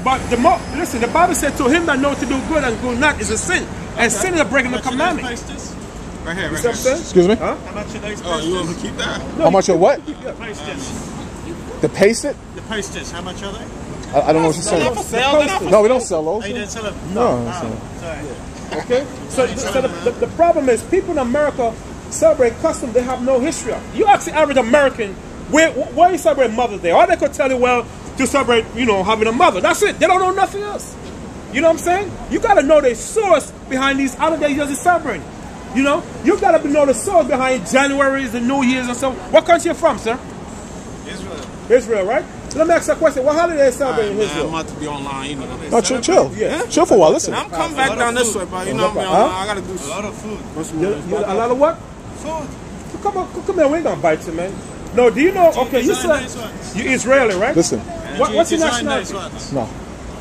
But listen, the Bible said to him that knows to do good and do not is a sin. And sin is breaking the commandment. Right here, right here. Excuse me? Huh? How much are those? Oh, you want to keep that? No, how much are what? Postage. The pasted? The postage, how much are they? I don't know what you're saying. No, we don't sell those. Oh, you don't sell them? No. Sorry. Okay? So the problem is people in America celebrate customs they have no history of. You ask the average American, where you celebrate Mother's Day? All they could tell you, well, to celebrate, you know, having a mother. That's it. They don't know nothing else. You know what I'm saying? You got to know the source behind these holidays you're celebrating. You know? You got to know the source behind Januaries and New Year's and so on. What country you from, sir? Israel. Israel, right? So let me ask you a question. What holiday is celebrating in Israel? I'm about to be online, you know. No, chill. Yeah. Chill for a while. Listen. I'm coming back down this way, but you know, I got to do a lot of food. A lot of what? Food. Come here, we ain't going to bite you, man. No, do you know, okay, you said, you're Israeli, right? Listen. What's your nationality? No.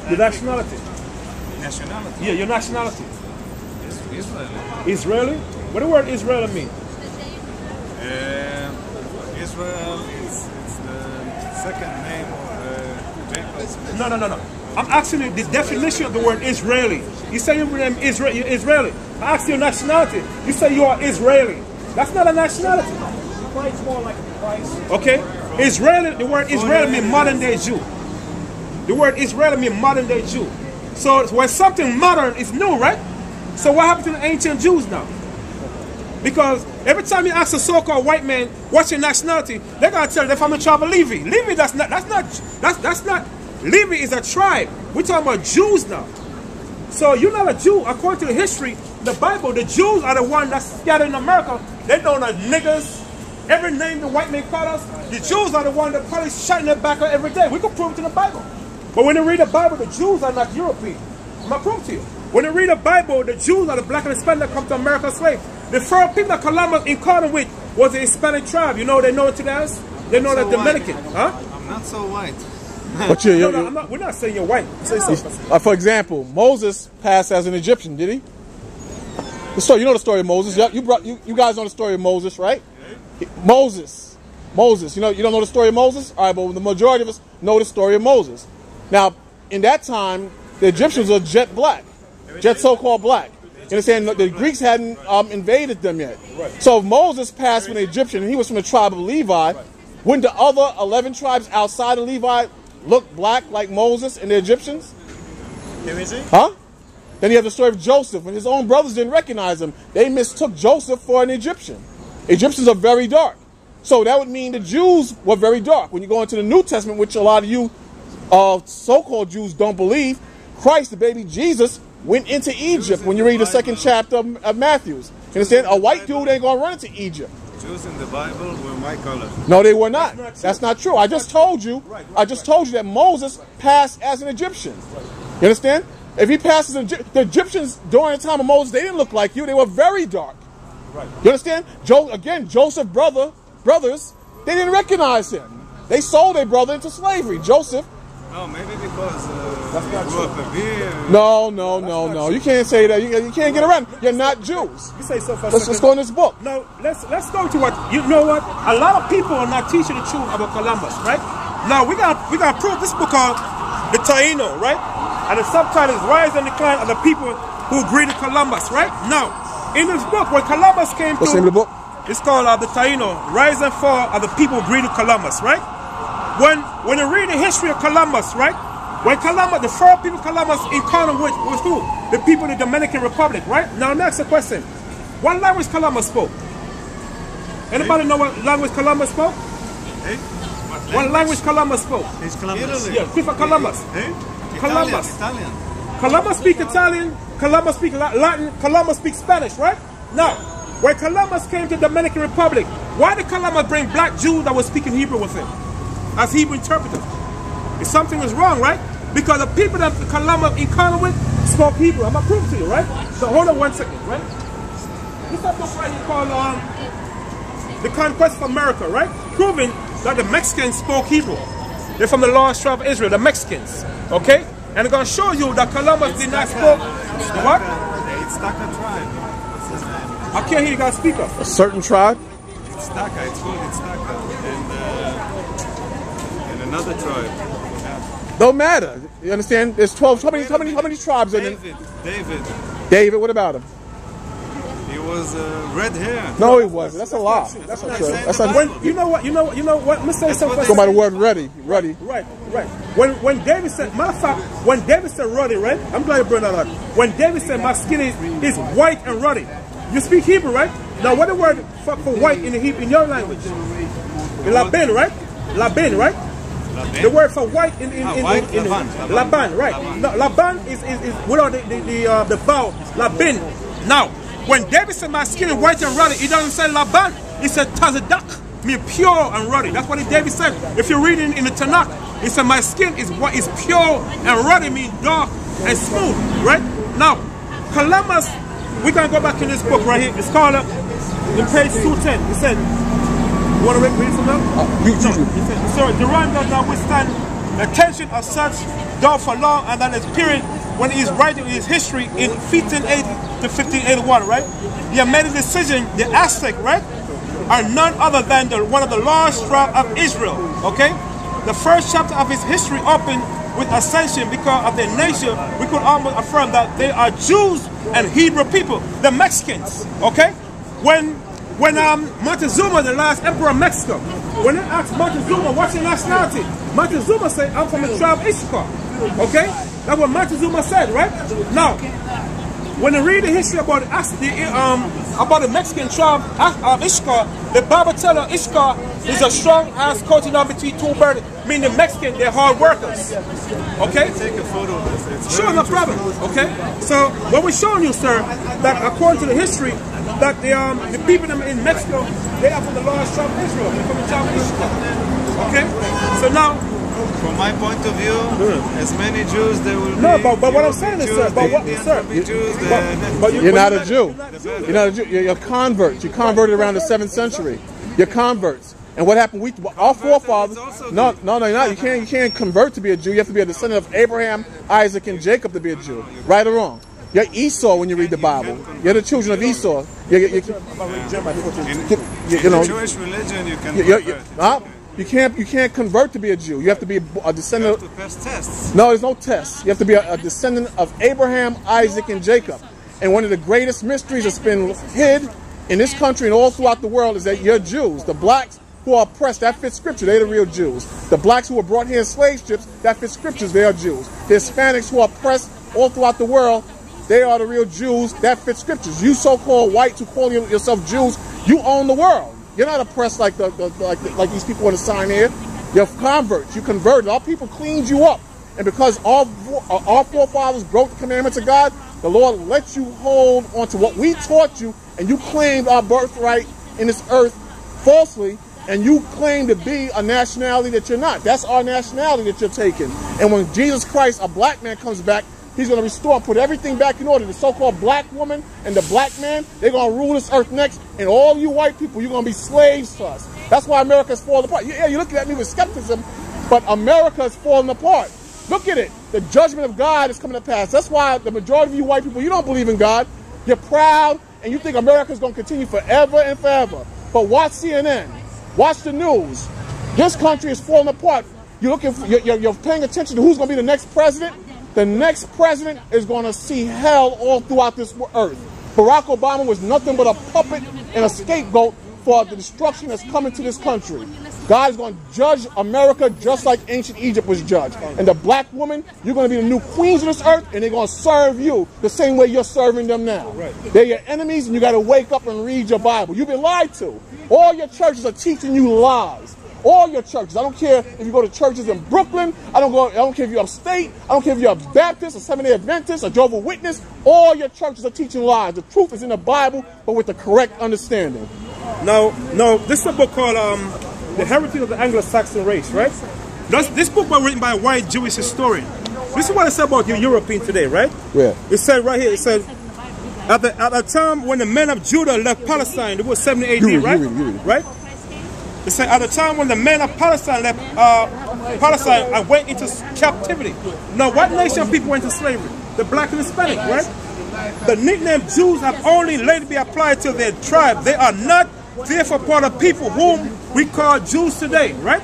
Your nationality? Nationality? Yeah, your nationality. Israeli. Israeli? What does the word Israeli mean? Israel is the second name of Jacob. No. I'm asking you the definition of the word Israeli. You say your name you're Israeli. I ask you your nationality. You say you are Israeli. That's not a nationality. More like a price. Okay? Israeli, the word Israeli means modern day Jew. The word Israeli means modern day Jew. So when something modern is new, right? So what happened to the ancient Jews now? Because every time you ask a so-called white man, what's your nationality? They're gonna tell you they're from the tribe of Levi. Levi, that's not. Levi is a tribe. We're talking about Jews now. So you're not a Jew. According to the history, the Bible, the Jews are the ones that's scattered in America. They know the niggas. Every name the white man call us, the Jews are the ones that probably shutting their back out every day. We can prove it in the Bible. But when you read the Bible, the Jews are not European. I'm going to prove to you. When you read the Bible, the Jews are the black and Hispanic that come to America slaves. The first people that Columbus encountered with was the Hispanic tribe. You know they know it to us? They know the Dominican. Huh? I'm not so white. But we're not saying you're white. Say something. For example, Moses passed as an Egyptian, did he? The story, you know the story of Moses. You guys know the story of Moses, right? Moses. You don't know the story of Moses? All right, but the majority of us know the story of Moses. Now, in that time, the Egyptians were jet black, jet so-called black. You understand? The Greeks hadn't invaded them yet. Right. So if Moses passed with an Egyptian, and he was from the tribe of Levi, wouldn't the other 11 tribes outside of Levi look black like Moses and the Egyptians? Who is he? Huh? Then you have the story of Joseph. When his own brothers didn't recognize him, they mistook Joseph for an Egyptian. Egyptians are very dark. So that would mean the Jews were very dark. When you go into the New Testament, which a lot of you so-called Jews don't believe, Christ, the baby Jesus, went into Egypt when you read the second chapter of Matthew. You understand? A white dude ain't going to run into Egypt. Jews in the Bible were white color. No, they were not. That's not true. I just told you. I just told you that Moses passed as an Egyptian. You understand? If he passes the Egyptians during the time of Moses, they didn't look like you. They were very dark. Right. You understand? Joseph's brothers, they didn't recognize him. They sold their brother into slavery. Joseph. No, maybe because he grew up in here. No. You can't say that. You can't get around. You're not Jews. You say so. Let's go in this book. No, let's go to what you know. What a lot of people are not teaching the truth about Columbus, right? Now we got proof. This book called the Taino, right? And the subtitle is "Rise and Decline of the People Who Greeted Columbus," right? Now, in this book, when Columbus came What's the name of the book? It's called the Taino, Rise and Fall of the People Who Greeted Columbus, right? When you read the history of Columbus, right? When Columbus, the first people Columbus encountered with was who? The people in the Dominican Republic, right? Now, next the question. What language Columbus spoke? Anybody know what language Columbus spoke? What language Columbus spoke? It's Columbus. Yeah, Christopher Columbus. Columbus. Italian. Columbus speaks Italian, Columbus speaks Latin, Columbus speaks Spanish, right? Now, when Columbus came to the Dominican Republic, why did Columbus bring black Jews that were speaking Hebrew with him as Hebrew interpreters? If something was wrong, right? Because the people that Columbus encountered with spoke Hebrew. I'm going to prove to you, right? So hold on 1 second, right? This is a book right here called The Conquest of America, right? Proving that the Mexicans spoke Hebrew. They're from the lost tribe of Israel, the Mexicans, okay? And I'm going to show you that Columbus did not speak. What? It's Taka tribe. What's his name? I can't hear you guys speak up. A certain tribe? It's Taka. It's called Taka. And another tribe. Don't matter. You understand? There's 12. How many tribes are in? David. What about him? He was red hair. No, he wasn't. That's a lie. That's not true. That's not. You know what? Let me say something. Go by the word ready. Ready. Right. When David said, matter of fact, when David said ruddy, right? I'm glad you brought that up. When David said my skin is white and ruddy, you speak Hebrew, right? Now, what the word for white in the Hebrew in your language? Laban, right? Laban, right? The word for white in Laban, right? No, Laban is without the vowel. Laban. Now, when David said my skin is white and ruddy, he doesn't say Laban. He said Tazadak, mean pure and ruddy. That's what David said. If you read in the Tanakh, he said my skin is pure and ruddy, mean dark and smooth, right? Now, Columbus, we're going to go back in this book right here. It's called in page 210. He said, you want to read it from now? He said, the rhyme does not withstand the tension of such though for long, and that is period when he's writing his history in 1580 to 1581, right? He had made a decision, the Aztec, right, are none other than one of the lost tribe of Israel, okay? The first chapter of his history opened with ascension because of their nature. We could almost affirm that they are Jews and Hebrew people, the Mexicans, okay? When Montezuma, the last emperor of Mexico, when they asked Montezuma, what's your nationality? Montezuma said, I'm from the tribe of Issachar, okay? That's what Montezuma said, right? Now, when you read the history about the Mexican tribe of Issachar, the Bible tells us Issachar is a strong ass continent between two birds, meaning the Mexican, they're hard workers. Okay? Take a photo of this. Sure, no problem. Okay? So, what we're showing you, sir, that according to the history, that the people in Mexico, they are from the lost tribe of Israel. They're from the tribe of Issachar. Okay? So now, from my point of view, as many Jews there will be. No, but what I'm saying is, sir, you're not a Jew. You're not a Jew. You're converts. You converted around the 7th century. You're converts. And what happened? Our forefathers. No, you're not. You can't convert to be a Jew. You have to be a descendant of Abraham, Isaac, and Jacob to be a Jew. Right or wrong? You're Esau when you read the Bible. You're the children of Esau. In the Jewish religion, you can convert. You can't convert to be a Jew. You have to be a descendant. You have to pass tests. No, there's no tests. You have to be a descendant of Abraham, Isaac, and Jacob. And one of the greatest mysteries that's been hid in this country and all throughout the world is that you're Jews. The blacks who are oppressed, that fits scripture. They're the real Jews. The blacks who were brought here in slave ships, that fits scriptures. They are Jews. The Hispanics who are oppressed all throughout the world, they are the real Jews. That fits scriptures. You so-called whites who call yourself Jews, you own the world. You're not oppressed like these people on the sign here. You're converts. You converted. Our people cleaned you up. And because our forefathers broke the commandments of God, the Lord lets you hold on to what we taught you, and you claimed our birthright in this earth falsely, and you claim to be a nationality that you're not. That's our nationality that you're taking. And when Jesus Christ, a black man, comes back, he's going to restore, put everything back in order. The so-called black woman and the black man, they're going to rule this earth next. And all you white people, you're going to be slaves to us. That's why America's falling apart. Yeah, you're looking at me with skepticism, but America is falling apart. Look at it. The judgment of God is coming to pass. That's why the majority of you white people, you don't believe in God. You're proud, and you think America's going to continue forever and forever. But watch CNN. Watch the news. This country is falling apart. You're paying attention to who's going to be the next president. The next president is going to see hell all throughout this earth. Barack Obama was nothing but a puppet and a scapegoat for the destruction that's coming to this country. God is going to judge America just like ancient Egypt was judged. And the black woman, you're going to be the new queens of this earth, and they're going to serve you the same way you're serving them now. They're your enemies, and you got to wake up and read your Bible. You've been lied to. All your churches are teaching you lies. All your churches. I don't care if you go to churches in Brooklyn. I don't care if you're upstate. I don't care if you're a Baptist, a Seventh-day Adventist, a Jehovah's Witness. All your churches are teaching lies. The truth is in the Bible, but with the correct understanding. No, this is a book called The Heritage of the Anglo-Saxon Race, right? This book was written by a white Jewish historian. This is what it said about the European today, right? Yeah. It said right here, it said, at the time when the men of Judah left Palestine, it was 70 AD, right? Right? It said, at the time when the men of Palestine left Palestine and went into captivity. Now, what nation of people went into slavery? The black and Hispanic, right? The nickname Jews have only later been applied to their tribe. They are not therefore part of people whom we call Jews today, right?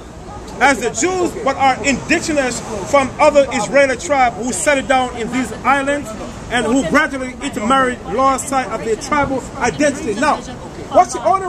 as the Jews, but are indigenous from other Israeli tribes who settled down in these islands and who gradually intermarried lost sight of their tribal identity. Now, what's the only